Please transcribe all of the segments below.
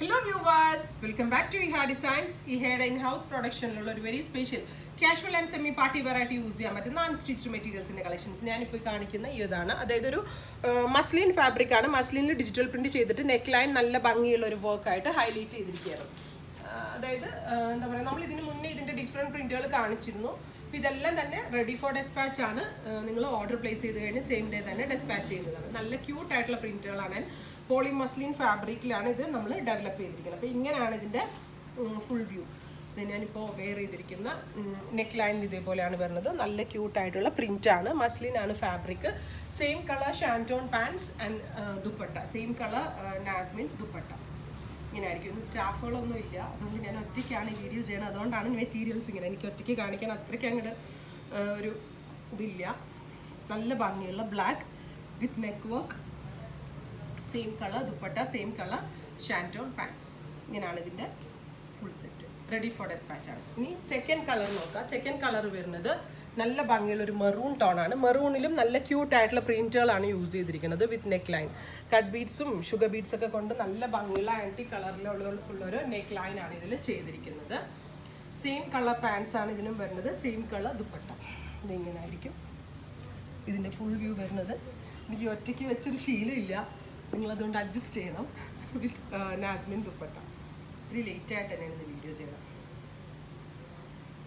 Hello viewers, welcome back to Iha Designs. Ihada in-house production ഉള്ള ഒരു very special casual and semi party variety use ചെയ്യാൻ പറ്റുന്ന non stitched മെറ്റീരിയൽസിന്റെ collections ഞാനിപ്പോൾ കാണിക്കുന്ന ഇതാണ്. അതായത് ഒരു മസ്ലിൻ ഫാബ്രിക് ആണ്. മസ്ലിനിൽ ഡിജിറ്റൽ പ്രിന്റ് ചെയ്തിട്ട് നെക്ക് ലൈൻ നല്ല ഭംഗിയുള്ള ഒരു വർക്ക് ആയിട്ട് ഹൈലൈറ്റ് ചെയ്തിരിക്കുകയാണ്. അതായത് എന്താ പറയുക, നമ്മൾ ഇതിന് മുന്നേ ഇതിന്റെ ഡിഫറെന്റ് പ്രിന്റുകൾ കാണിച്ചിരുന്നു. ഇതെല്ലാം തന്നെ റെഡി ഫോർ ഡെസ്പാച്ച് ആണ്. നിങ്ങൾ ഓർഡർ പ്ലേസ് ചെയ്ത് കഴിഞ്ഞ് സെയിം ഡേ തന്നെ ഡെസ്പാച്ച് ചെയ്യുന്നതാണ്. നല്ല ക്യൂട്ട് ആയിട്ടുള്ള പ്രിന്റുകളാണ്. പോളി മസ്ലിൻ ഫാബ്രിക്കിലാണ് ഇത് നമ്മൾ ഡെവലപ്പ് ചെയ്തിരിക്കുന്നത്. അപ്പോൾ ഇങ്ങനെയാണ് ഇതിൻ്റെ ഫുൾ വ്യൂ. ഇത് ഞാനിപ്പോൾ വെയർ ചെയ്തിരിക്കുന്ന നെക്ക് ലൈനിൽ ഇതേപോലെയാണ് വരുന്നത്. നല്ല ക്യൂട്ടായിട്ടുള്ള പ്രിൻ്റാണ്. മസ്ലിനാണ് fabric. Same colour ഷാൻറ്റോൺ pants and dupatta. Same colour നാസ്മിൻ ദുപ്പട്ട. ഇങ്ങനെ ആയിരിക്കും. ഇന്ന് സ്റ്റാഫുകളൊന്നും ഇല്ല, അതുകൊണ്ട് ഞാൻ ഒറ്റയ്ക്കാണ് ഈ വീഡിയോ ചെയ്യുന്നത്. അതുകൊണ്ടാണ് മെറ്റീരിയൽസ് ഇങ്ങനെ. എനിക്ക് ഒറ്റയ്ക്ക് കാണിക്കാൻ അത്രയ്ക്ക് അങ്ങോട്ട് ഒരു ഇതില്ല. നല്ല ഭംഗിയുള്ള black with neck work, same colour dupatta, same colour ഷാൻറ്റോൺ pants. ഇങ്ങനെയാണ് ഇതിൻ്റെ full set. Ready for dispatch ആണ്. ഇനി സെക്കൻഡ് കളർ നോക്കാം. സെക്കൻഡ് കളർ വരുന്നത് നല്ല ഭംഗിയുള്ള ഒരു മെറൂൺ ടോൺ ആണ്. മെറൂണിലും നല്ല ക്യൂട്ട് ആയിട്ടുള്ള പ്രിന്റുകളാണ് യൂസ് ചെയ്തിരിക്കുന്നത്. വിത്ത് നെക്ക് ലൈൻ, കട്ട് ബീഡ്സും ഷുഗർ ബീഡ്സ് ഒക്കെ കൊണ്ട് നല്ല ഭംഗിയുള്ള ആൻറ്റി കളറിലുള്ളൊരു നെക്ക് ലൈൻ ആണ് ഇതിൽ ചെയ്തിരിക്കുന്നത്. സെയിം കളർ പാൻസ് ആണ് ഇതിനും വരുന്നത്. Same colour dupatta. ഇതിങ്ങനെ ആയിരിക്കും ഇതിൻ്റെ ഫുൾ വ്യൂ വരുന്നത്. എനിക്ക് ഒറ്റയ്ക്ക് വെച്ചൊരു ശീലമില്ല, നിങ്ങളതുകൊണ്ട് അഡ്ജസ്റ്റ് ചെയ്യണം. വിത്ത് നാസ്മിൻ ദുപ്പട്ട. ഇത്തിരി ലേറ്റ് ആയിട്ട് തന്നെയാണ് ഇത് വീഡിയോ ചെയ്യണം.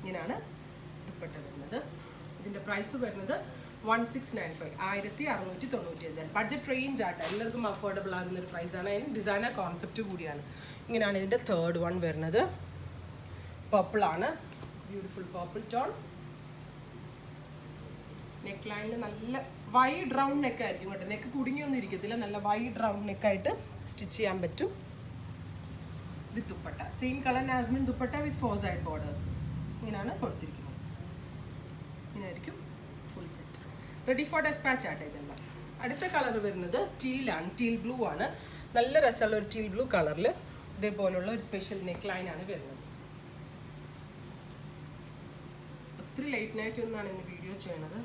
ഇങ്ങനെയാണ് ദുപ്പട്ട വരുന്നത്. ഇതിൻ്റെ പ്രൈസ് വരുന്നത് 1695, 1695. ബഡ്ജറ്റ് റേഞ്ച് ആട്ടെ, എല്ലാവർക്കും അഫോർഡബിൾ ആകുന്ന ഒരു പ്രൈസാണ്. അതിന് ഡിസൈനർ കോൺസെപ്റ്റ് കൂടിയാണ്. ഇങ്ങനെയാണ് ഇതിൻ്റെ തേർഡ് വൺ വരുന്നത്. പർപ്പിളാണ്, ബ്യൂട്ടിഫുൾ പർപ്പിൾ ടോൺ. നെക്ക് ലൈനിൽ നല്ല വൈഡ് റൗണ്ട് നെക്ക് ആയിരിക്കും കേട്ടോ. നെക്ക് കുടുങ്ങിയൊന്നും ഇരിക്കത്തില്ല. നല്ല വൈഡ് റൗണ്ട് നെക്കായിട്ട് സ്റ്റിച്ച് ചെയ്യാൻ പറ്റും. വിത്ത് ദുപ്പട്ട, സെയിം കളർ നാസ്മിൻ ദുപ്പട്ട വിത്ത് 4 സൈഡ് ബോർഡേഴ്സ്. ഇങ്ങനെയാണ് കൊടുത്തിരിക്കുന്നത്. ഇങ്ങനെയായിരിക്കും full set. Ready for dispatch ആട്ടെ ഇതെല്ലാം. അടുത്ത കളർ വരുന്നത് ടീലാണ്. ടീൽ ബ്ലൂ ആണ്. നല്ല രസമുള്ള ഒരു ടീൽ ബ്ലൂ കളറിൽ ഇതേപോലുള്ള ഒരു സ്പെഷ്യൽ നെക്ക് ലൈൻ ആണ് വരുന്നത്. ഒത്തിരി ലേറ്റ് നൈറ്റ് ഒന്നാണ് ഇന്ന് വീഡിയോ ചെയ്യണത്,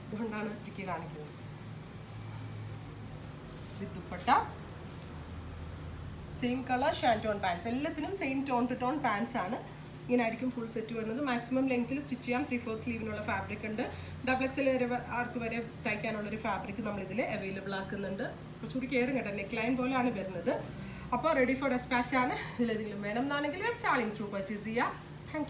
അതുകൊണ്ടാണ് ഒറ്റയ്ക്ക് കാണിക്കുന്നത്. With dupatta, same colour ഷാൻറ്റോൺ pants. എല്ലാത്തിനും same tone to tone pants ആണ്. ഇങ്ങനെ ആയിരിക്കും ഫുൾ സെറ്റ് വരുന്നത്. മാക്സിമം ലെങ്ത്തിൽ സ്റ്റിച്ച് ചെയ്യാം. 3/4 സ്ലീവിനുള്ള ഫാബ്രിക് ഉണ്ട്. XXL ആർക്ക് വരെ തയ്ക്കാനുള്ളൊരു ഫാബ്രിക് നമ്മളിതിൽ അവൈലബിൾ ആക്കുന്നുണ്ട്. കുറച്ചുകൂടി കെയറും കേട്ടോ. നെക്ക് ലൈൻ പോലെയാണ് വരുന്നത്. അപ്പോൾ റെഡി ഫോർ ഡെസ്പാച്ച് ആണ്. ഇതിലെന്തെങ്കിലും വേണം എന്നാണെങ്കിൽ വെബ് സാലിംഗ് ത്രൂ പർച്ചേസ് ചെയ്യുക. Thank you.